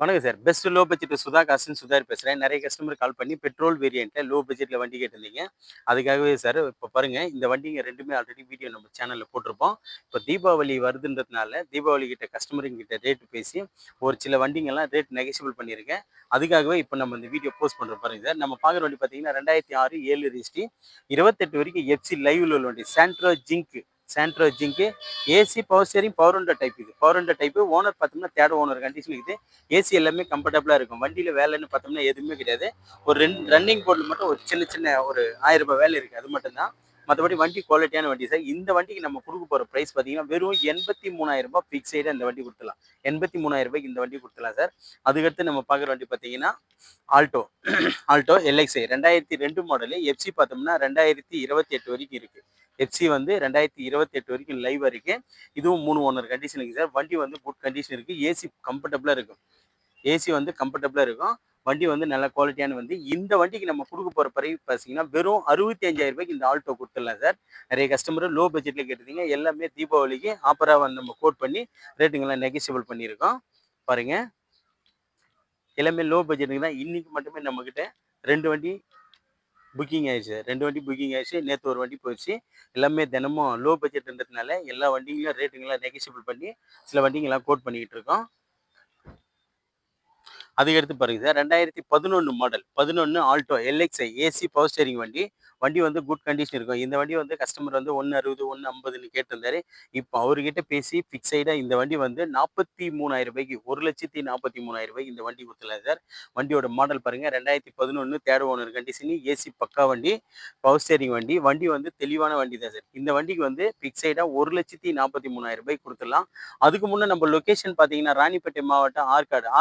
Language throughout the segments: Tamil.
வணக்கம் sir. Best low budget Sudha காசுன்னு சுதாகர் பேசுறேன். நெறைய கஸ்டமர் கால் பண்ணி பெட்ரோல் வேரியன்ட்ல லோ பட்ஜெட்ல வண்டி கேட்டிருந்தீங்க. அதுக்காகவே சார் இப்ப பாருங்க, இந்த வண்டிங்க 2மே ஆல்ரெடி வீடியோ நம்ம சேனல்ல போட்டிருப்போம். இப்ப தீபாவளி வருதுன்றதுனால, தீபாவளி கிட்ட கஸ்டமருங்க கிட்ட ரேட் பேசி, ஒரு சில வண்டிங்கலாம் ரேட் நெகோஷியபிள் பண்ணியிருக்கேன். அதுக்காகவே இப்ப நம்ம இந்த வீடியோ போஸ்ட் பண்றோம் பாருங்க சார். நம்ம பார்க்குற வண்டி பார்த்தீங்கன்னா 2006 7 ரிஜிஸ்ட்ரி 28 வரைக்கும் எஃப்சி லைவ்ல உள்ள வண்டி. Santro zinc AC power steering power window type இது. பவர் விண்டோ டைப் ஓனர் பார்த்தோம்னா தேர்ட் ஓனர் கண்டிஷன் இருக்குது. ஏசி எல்லாமே கம்ஃபர்டபுளா இருக்கும். வண்டியில வேலைன்னு பார்த்தோம்னா எதுவுமே கிடையாது. ஒரு ரன்னிங் போர்ட்ல மட்டும் ஒரு சின்ன சின்ன ஒரு ரூ. 1000 வேலை இருக்கு. அது மட்டும் தான். மற்றபடி வண்டி குவாலிட்டியான வண்டி சார். இந்த வண்டிக்கு நம்ம கொடுக்க போற பிரைஸ் பார்த்தீங்கன்னா வெறும் ரூ. 83,000 ஃபிக்ஸைடா இந்த வண்டி கொடுத்துடலாம். ரூ. 83,000 இந்த வண்டி கொடுத்துடலாம் சார். அதுக்கடுத்து நம்ம பார்க்குற வண்டி பார்த்தீங்கன்னா Alto Alto LXI 2002 model. FC பார்த்தோம்னா 2028 வரைக்கும் இருக்கு. எஃப்சி வந்து 2028 வரைக்கும் லைவ் இருக்கு. இதுவும் 3 ஓனர் கண்டிஷன் இருக்கு சார். வண்டி வந்து குட் கண்டிஷன் இருக்கு. ஏசி கம்ஃபர்டபுளா இருக்கும். ஏசி வந்து கம்ஃபர்டபுளா இருக்கும். வண்டி வந்து நல்ல குவாலிட்டியான வண்டி. இந்த வண்டிக்கு நம்ம கொடுக்க போற பிரைஸ் பார்த்தீங்கன்னா வெறும் ரூ. 65,000 இந்த ஆல்டோ கொடுத்துடலாம் சார். நிறைய கஸ்டமர் லோ பட்ஜெட்ல கேட்டிருந்தீங்க. எல்லாமே தீபாவளிக்கு ஆஃபரா வந்து நம்ம கோட் பண்ணி ரேட்டுங்கெல்லாம் நெகோஷியபிள் பண்ணியிருக்கோம். பாருங்க, எல்லாமே லோ பட்ஜெட்டுக்கு தான். இன்னைக்கு மட்டுமே நம்மகிட்ட 2 வண்டி புக்கிங் ஆயிடுச்சு. 2 வண்டி புக்கிங் ஆயிடுச்சு. நேத்து ஒரு வண்டி போயிடுச்சு. எல்லாமே தினமும் லோ பட்ஜெட்ன்றதுனால எல்லா வண்டிங்களையும் ரேட்டுங்கெல்லாம் நெகோஷியபிள் பண்ணி சில வண்டிங்கெல்லாம் கோட் பண்ணிக்கிட்டு இருக்கோம். அதுக்கடுத்து பாருங்க sir, 2011 model 11 Alto LXI AC power steering வண்டி. வண்டி வந்து குட் கண்டிஷன் இருக்கும். இந்த வண்டி வந்து கஸ்டமர் வந்து 160 150ன்னு கேட்டிருந்தாரு. இப்போ அவர்கிட்ட பேசி ஃபிக்ஸைடா இந்த வண்டி வந்து ரூ. 43,000 1,43,000 இந்த வண்டி கொடுத்துடலாம் சார். வண்டியோட மாடல் பாருங்க, 2011 தேர்ட் ஓனர் கண்டிஷன், ஏசி பக்கா வண்டி, பவர் ஸ்டேரிங் வண்டி. வண்டி வந்து தெளிவான வண்டி தான் சார். இந்த வண்டிக்கு வந்து ஃபிக்ஸைடா ரூ. 1,43,000 கொடுத்துடலாம். அதுக்கு முன்னே நம்ம லொகேஷன் பார்த்தீங்கன்னா ராணிப்பேட்டை மாவட்டம்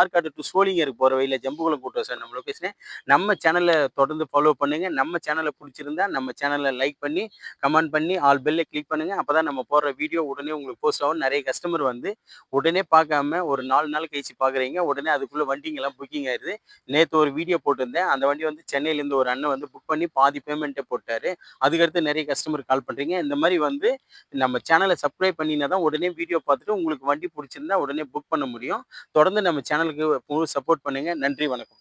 ஆற்காடு டு சோளிங்கருக்கு போகிற வழியில் ஜம்புகுளம் கூட்டம் சார் நம்ம லொகேஷனு. நம்ம சேனலை தொடர்ந்து ஃபாலோ பண்ணுங்க. நம்ம சேனலை பிடிச்சிருந்தா நம்ம சேனலை லைக் பண்ணி கமெண்ட் பண்ணி ஆல் பெல்லை கிளிக் பண்ணுங்க. அப்பதான் நம்ம போடுற வீடியோ உடனே உங்களுக்கு போஸ்ட் ஆகும். நிறைய கஸ்டமர் வந்து உடனே பார்க்காம ஒரு 4 நாள் கழிச்சு பார்க்குறீங்க. உடனே அதுக்குள்ள வண்டிங்கெல்லாம் புக்கிங் ஆயிடுது. நேற்று ஒரு வீடியோ போட்டிருந்தேன். அந்த வண்டி வந்து சென்னையிலேருந்து ஒரு அண்ணன் வந்து புக் பண்ணி பாதி பேமெண்ட்டை போட்டாரு. அதுக்கடுத்து நிறைய கஸ்டமர் கால் பண்ணுறீங்க. இந்த மாதிரி வந்து நம்ம சேனலை சப்ஸ்கிரைப் பண்ணினா தான் உடனே வீடியோ பார்த்துட்டு உங்களுக்கு வண்டி பிடிச்சிருந்தா உடனே புக் பண்ண முடியும். தொடர்ந்து நம்ம சேனலுக்கு முழு சப்போர்ட் பண்ணுங்க. நன்றி, வணக்கம்.